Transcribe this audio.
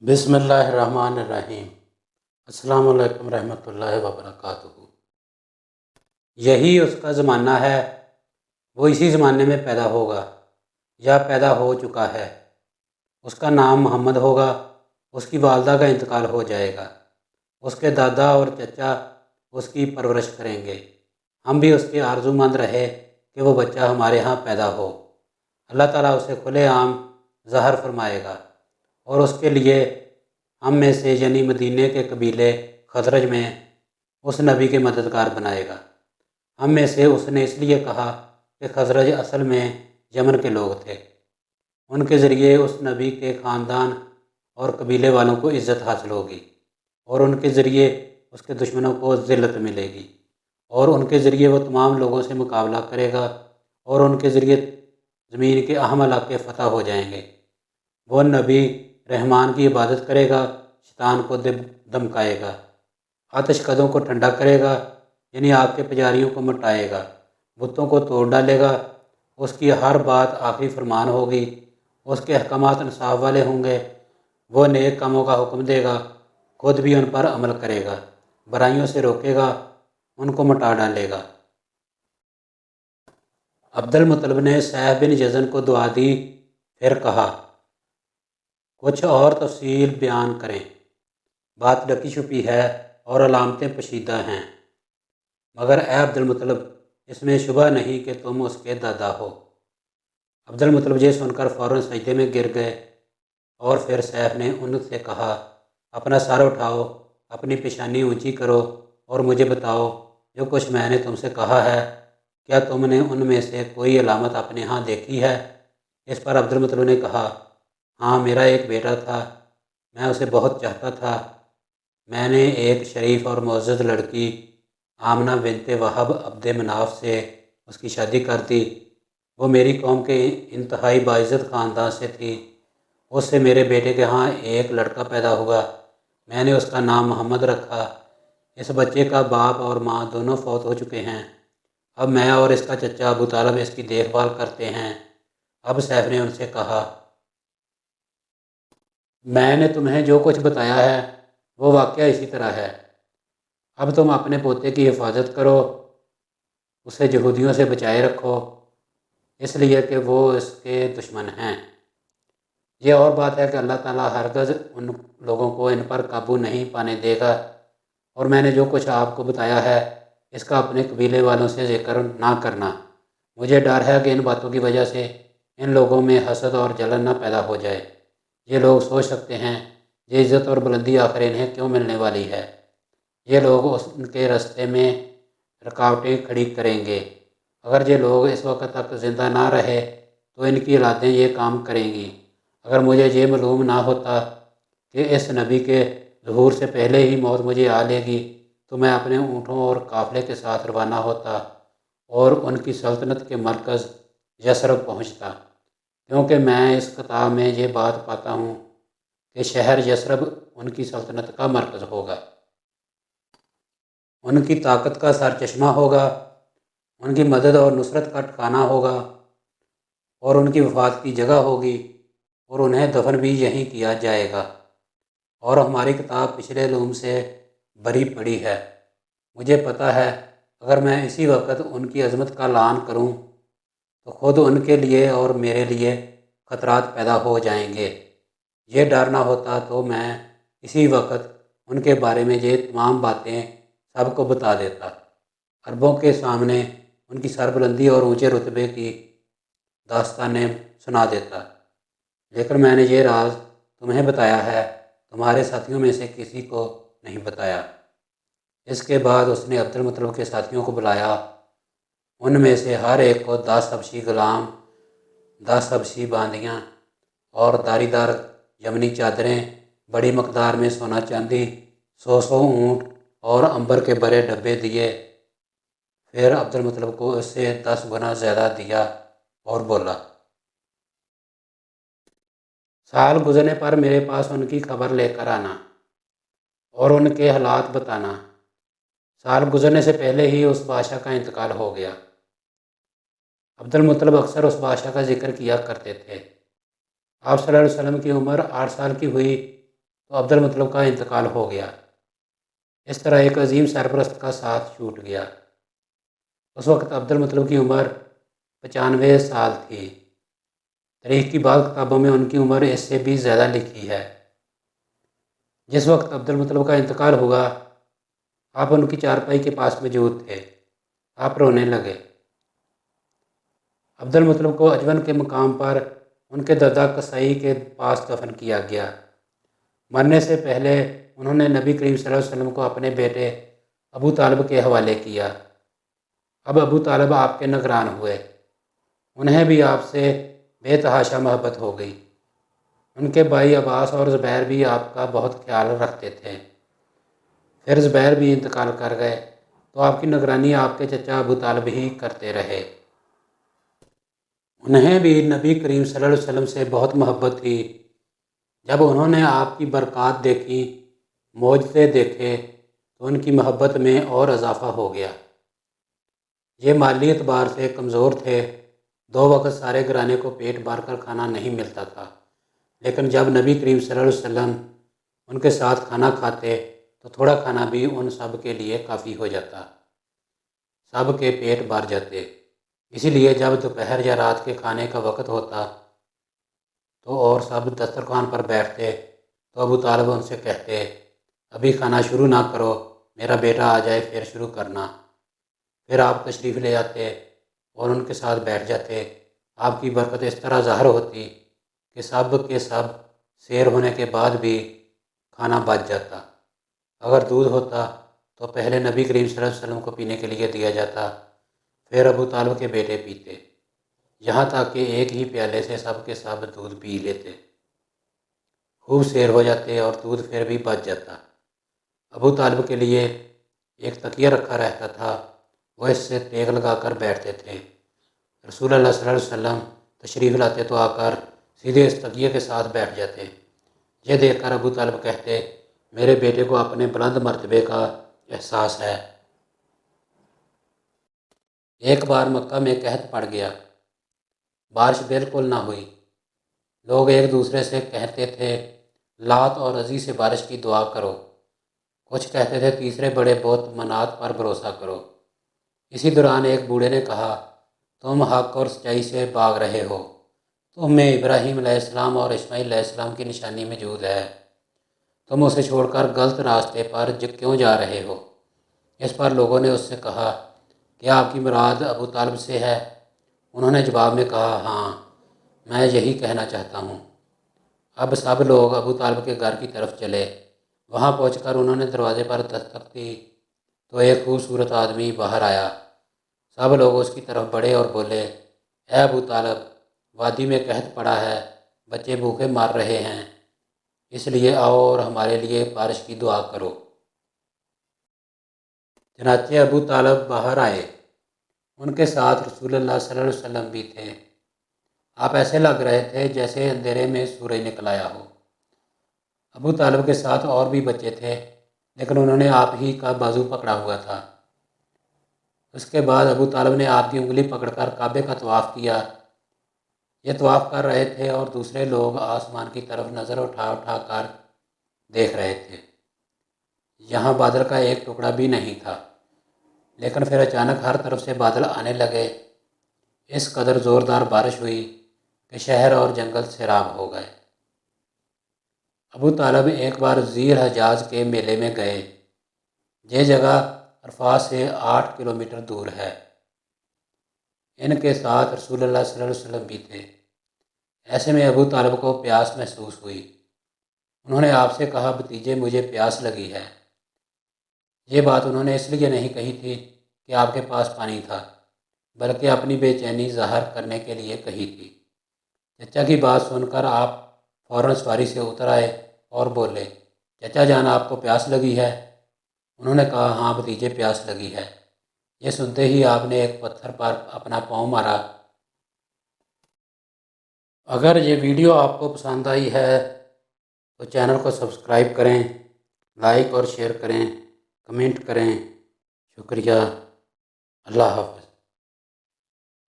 बिस्मिल्लाहिर्रहमानिर्रहीम। अस्सलाम वालेकुम रहमतुल्लाहि व बरकातुहू। यही उसका ज़माना है, वो इसी ज़माने में पैदा होगा या पैदा हो चुका है। उसका नाम मोहम्मद होगा। उसकी वालदा का इंतकाल हो जाएगा। उसके दादा और चचा उसकी परवरिश करेंगे। हम भी उसके आरज़ूमंद रहे कि वो बच्चा हमारे यहाँ पैदा हो। अल्लाह ताला उसे खुले आम ज़हर फरमाएगा और उसके लिए हम में से यानी मदीने के कबीले खजरज में उस नबी के मददगार बनाएगा। हम में से उसने इसलिए कहा कि खजरज असल में यमन के लोग थे। उनके ज़रिए उस नबी के ख़ानदान और कबीले वालों को इज़्ज़त हासिल होगी और उनके ज़रिए उसके दुश्मनों को ज़िल्लत मिलेगी और उनके ज़रिए वो तमाम लोगों से मुकाबला करेगा और उनके ज़रिए ज़मीन के अहम इलाके फ़तह हो जाएंगे। वो नबी रहमान की इबादत करेगा, शैतान को धमकाएगा, आतिशकदों को ठंडा करेगा यानी आग के पुजारियों को मिटाएगा, बुतों को तोड़ डालेगा। उसकी हर बात आखिरी फरमान होगी। उसके अहकामात इंसाफ वाले होंगे। वो नेक कामों का हुक्म देगा, खुद भी उन पर अमल करेगा, बुराइयों से रोकेगा, उनको मिटा डालेगा। अब्दुल मुत्तलिब ने सैफ बिन यज़न को दुआ दी, फिर कहा, कुछ और तफसील बयान करें। बात ढकी छुपी है और अलामतें पोशीदा हैं, मगर ए अब्दुल मुत्तलिब, इसमें शुबा नहीं कि तुम उसके दादा हो। अब्दुल मुत्तलिब ये सुनकर फ़ौरन सजदे में गिर गए और फिर सैफ ने उनसे कहा, अपना सर उठाओ, अपनी पेशानी ऊंची करो और मुझे बताओ जो कुछ मैंने तुमसे कहा है, क्या तुमने उनमें से कोई अलामत अपने यहाँ देखी है? इस पर अब्दुल मुत्तलिब ने कहा, हाँ, मेरा एक बेटा था, मैं उसे बहुत चाहता था। मैंने एक शरीफ और मुअज़्ज़ज़ लड़की आमना बिनते वहब अब्द मनाफ से उसकी शादी कर दी। वो मेरी कौम के इंतहाई बाइज़्ज़त ख़ानदान से थी। उससे मेरे बेटे के यहाँ एक लड़का पैदा हुआ। मैंने उसका नाम मोहम्मद रखा। इस बच्चे का बाप और माँ दोनों फौत हो चुके हैं। अब मैं और इसका चचा अबू तालिब इसकी देखभाल करते हैं। अब सैफ ने उनसे कहा, मैंने तुम्हें जो कुछ बताया है वो वाक़या इसी तरह है। अब तुम अपने पोते की हिफाजत करो, उसे यहूदियों से बचाए रखो, इसलिए कि वो इसके दुश्मन हैं। ये और बात है कि अल्लाह ताला हरगज़ उन लोगों को इन पर काबू नहीं पाने देगा। और मैंने जो कुछ आपको बताया है इसका अपने कबीले वालों से ज़िक्र ना करना। मुझे डर है कि इन बातों की वजह से इन लोगों में हसद और जलन ना पैदा हो जाए। ये लोग सोच सकते हैं ये इज़्ज़त और बुलंदी आखिर इन्हें क्यों मिलने वाली है। ये लोग उनके रास्ते में रुकावटें खड़ी करेंगे। अगर ये लोग इस वक्त तक ज़िंदा ना रहे तो इनकी औलादें ये काम करेंगी। अगर मुझे ये मालूम ना होता कि इस नबी के ज़हूर से पहले ही मौत मुझे आ लेगी तो मैं अपने ऊँटों और काफ़िले के साथ रवाना होता और उनकी सल्तनत के मरकज़ यसरब पहुँचता, क्योंकि मैं इस किताब में ये बात पाता हूँ कि शहर यसरब उनकी सल्तनत का मरकज़ होगा, उनकी ताकत का सरचश्मा होगा, उनकी मदद और नुसरत का ठिकाना होगा और उनकी वफ़ात की जगह होगी और उन्हें दफन भी यहीं किया जाएगा। और हमारी किताब पिछले लूम से भरी पड़ी है। मुझे पता है अगर मैं इसी वक्त उनकी अज़मत का ऐलान करूं तो ख़ुद उनके लिए और मेरे लिए ख़तरात पैदा हो जाएंगे। ये डर ना होता तो मैं इसी वक्त उनके बारे में ये तमाम बातें सबको बता देता, अरबों के सामने उनकी सरबुलंदी और ऊंचे रुतबे की दास्तानें सुना देता। लेकिन मैंने ये राज तुम्हें बताया है, तुम्हारे साथियों में से किसी को नहीं बताया। इसके बाद उसने अब्दुल मुत्तलिब के साथियों को बुलाया। उनमें से हर एक को 10 हबशी गुलाम, 10 हबशी बांदियाँ और दारीदार यमनी चादरें, बड़ी मकदार में सोना चांदी, 100 ऊँट और अंबर के बड़े डब्बे दिए। फिर अब्दुल मुत्तलिब को इससे 10 गुना ज़्यादा दिया और बोला, साल गुजरने पर मेरे पास उनकी खबर लेकर आना और उनके हालात बताना। साल गुजरने से पहले ही उस बादशाह का इंतकाल हो गया। अब्दुल मुत्तलिब अक्सर उस बादशाह का जिक्र किया करते थे। आप सल्लल्लाहु अलैहि वसल्लम की उम्र 8 साल की हुई تو عبد المطلب کا انتقال ہو گیا۔ اس طرح ایک عظیم سرپرست کا ساتھ چھوٹ گیا۔ اس وقت عبد المطلب کی عمر 95 سال تھی۔ تاریخ کی بعض کتابوں میں ان کی عمر اس سے بھی زیادہ لکھی ہے۔ جس وقت عبد المطلب کا انتقال ہوا، آپ ان کی چارپائی کے پاس موجود تھے۔ آپ رونے لگے۔ عبد المطلب کو اجون کے مقام پر ان کے دادا قصائی کے پاس دفن کیا گیا۔ مرنے سے پہلے انہوں نے نبی کریم صلی اللہ علیہ وسلم کو اپنے بیٹے ابو طالب کے حوالے کیا۔ اب ابو طالب آپ کے نگران ہوئے۔ انہیں بھی آپ سے بے تحاشا محبت ہو گئی۔ ان کے بھائی عباس اور زبیر بھی آپ کا بہت خیال رکھتے تھے۔ پھر زبیر بھی انتقال کر گئے تو آپ کی نگرانی آپ کے چچا ابو طالب ہی کرتے رہے۔ انہیں بھی نبی کریم صلی اللہ علیہ وسلم سے بہت محبت تھی۔ جب انہوں نے آپ کی برکات دیکھی، معجزے دیکھے، تو ان کی محبت میں اور اضافہ ہو گیا۔ یہ مالی اعتبار سے کمزور تھے۔ 2 وقت سارے گھرانے کو پیٹ بھر کر کھانا نہیں ملتا تھا، لیکن جب نبی کریم صلی اللہ علیہ وسلم ان کے ساتھ کھانا کھاتے تو تھوڑا کھانا بھی ان سب کے لیے کافی ہو جاتا، سب کے پیٹ بھر جاتے۔ اسی لیے جب دوپہر یا رات کے کھانے کا وقت ہوتا تو اور سب دسترخوان پر بیٹھتے تو ابو طالب ان سے کہتے، ابھی کھانا شروع نہ کرو، میرا بیٹا آ جائے پھر شروع کرنا۔ پھر آپ تشریف لے آتے اور ان کے ساتھ بیٹھ جاتے۔ آپ کی برکت اس طرح ظاہر ہوتی کہ سب کے سب سیر ہونے کے بعد بھی کھانا بچ جاتا۔ اگر دودھ ہوتا تو پہلے نبی کریم صلی اللہ علیہ وسلم کو پینے کے لیے دیا جاتا، پھر ابو طالب کے بیٹے پیتے، یہاں تک کہ ایک ہی پیالے سے سب کے سب دودھ پی لیتے۔ خوب سیر ہو جاتے اور دودھ پھر بھی بچ جاتا۔ ابو طالب کے لیے ایک تکیہ رکھا رہتا تھا، وہ اس سے ٹیک لگا کر بیٹھتے تھے۔ رسول اللہ صلی اللہ علیہ وسلم تشریف لاتے تو آ کر سیدھے اس تکیے کے ساتھ بیٹھ جاتے۔ یہ دیکھ کر ابو طالب کہتے، میرے بیٹے کو اپنے بلند مرتبے کا احساس ہے۔ ایک بار مکہ میں قحط پڑ گیا، بارش بالکل نہ ہوئی۔ لوگ ایک دوسرے سے کہتے تھے، لات اور عزی سے بارش کی دعا کرو۔ کچھ کہتے تھے تیسرے بڑے بت منات پر بھروسہ کرو۔ اسی دوران ایک بوڑھے نے کہا، تم حق اور سچائی سے بھاگ رہے ہو، تم میں ابراہیم علیہ السلام اور اسماعیل علیہ السلام کی نشانی موجود ہے، تم اسے چھوڑ کر غلط راستے پر کیوں جا رہے ہو؟ اس پر لوگوں نے اس سے کہا، کیا آپ کی مراد ابو طالب سے ہے؟ انہوں نے جواب میں کہا، ہاں، میں یہی کہنا چاہتا ہوں۔ اب سب لوگ ابو طالب کے گھر کی طرف چلے۔ وہاں پہنچ کر انہوں نے دروازے پر دستک دی تو ایک خوبصورت آدمی باہر آیا۔ سب لوگ اس کی طرف بڑھے اور بولے، اے ابو طالب، وادی میں قحط پڑا ہے، بچے بھوکے مار رہے ہیں، اس لیے آؤ اور ہمارے لیے بارش کی دعا کرو۔ چنانچہ ابو طالب باہر آئے۔ ان کے ساتھ رسول اللہ صلی اللہ علیہ وسلم بھی تھے۔ آپ ایسے لگ رہے تھے جیسے اندھیرے میں سورج نکل آیا ہو۔ ابو طالب کے ساتھ اور بھی بچے تھے، لیکن انہوں نے آپ ہی کا بازو پکڑا ہوا تھا۔ اس کے بعد ابو طالب نے آپ کی انگلی پکڑ کر کعبے کا طواف کیا۔ یہ طواف کر رہے تھے اور دوسرے لوگ آسمان کی طرف نظر اٹھا اٹھا کر دیکھ رہے تھے۔ یہاں بادل کا ایک ٹکڑا بھی نہیں تھا، لیکن پھر اچانک ہر طرف سے بادل آنے لگے۔ اس قدر زوردار بارش ہوئی کہ شہر اور جنگل سیراب ہو گئے۔ ابو طالب ایک بار ذی الحجاز کے میلے میں گئے۔ یہ جگہ عرفات سے 8 کلومیٹر دور ہے۔ ان کے ساتھ رسول اللہ صلی اللہ علیہ وسلم بھی تھے۔ ایسے میں ابو طالب کو پیاس محسوس ہوئی۔ انہوں نے آپ سے کہا، بھتیجے، مجھے پیاس لگی ہے۔ یہ بات انہوں نے اس لیے نہیں کہی تھی کہ آپ کے پاس پانی تھا، بلکہ اپنی بے چینی ظاہر کرنے کے لیے کہی تھی۔ چچا کی بات سن کر آپ فوراً سواری سے اتر آئے اور بولے، چچا جان، آپ کو پیاس لگی ہے؟ انہوں نے کہا، ہاں بھتیجے، پیاس لگی ہے۔ یہ سنتے ہی آپ نے ایک پتھر پر اپنا پاؤں مارا۔ اگر یہ ویڈیو آپ کو پسند آئی ہے تو چینل کو سبسکرائب کریں، لائک اور شیئر کریں، کمنٹ کریں۔ شکریہ۔ اللہ حافظ۔